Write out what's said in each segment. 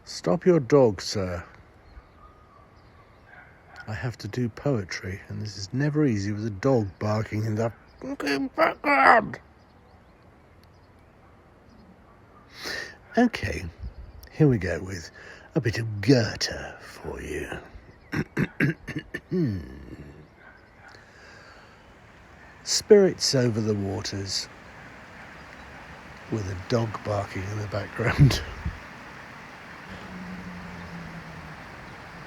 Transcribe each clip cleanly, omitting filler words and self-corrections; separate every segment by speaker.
Speaker 1: Stop your dog, sir. I have to do poetry, and this is never easy with a dog barking in the fucking background. Okay, here we go with a bit of Goethe for you. Spirits over the waters, with a dog barking in the background.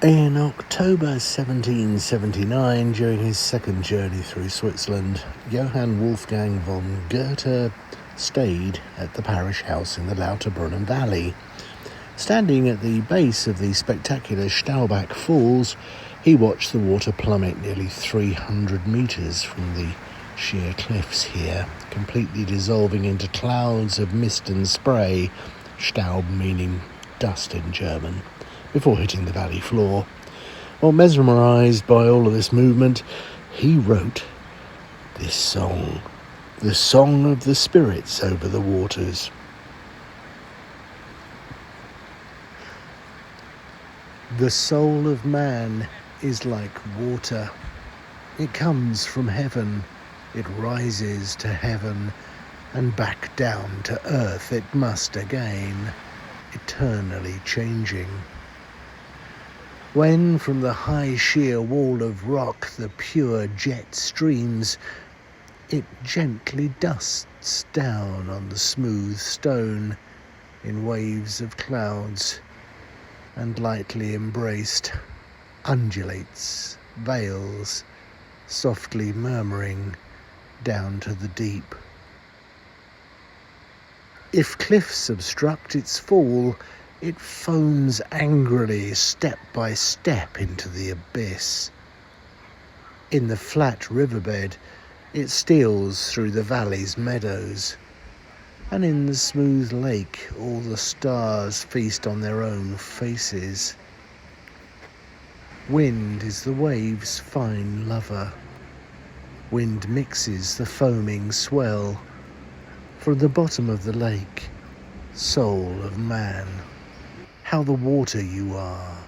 Speaker 1: In October 1779, during his second journey through Switzerland, Johann Wolfgang von Goethe stayed at the parish house in the Lauterbrunnen valley. Standing at the base of the spectacular Staubbach Falls, he watched the water plummet nearly 300 metres from the sheer cliffs here, completely dissolving into clouds of mist and spray, Staub meaning dust in German, before hitting the valley floor. Well, mesmerised by all of this movement, he wrote this song, the song of the spirits over the waters. The soul of man is like water. It comes from heaven, it rises to heaven, and back down to earth it must again, eternally changing. When from the high sheer wall of rock the pure jet streams, it gently dusts down on the smooth stone in waves of clouds, and lightly embraced, undulates, veils, softly murmuring down to the deep. If cliffs obstruct its fall, it foams angrily step by step into the abyss. In the flat riverbed, it steals through the valley's meadows, and in the smooth lake all the stars feast on their own faces. Wind is the wave's fine lover. Wind mixes the foaming swell. From the bottom of the lake, soul of man, how the water you are.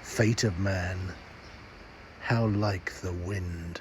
Speaker 1: Fate of man, how like the wind.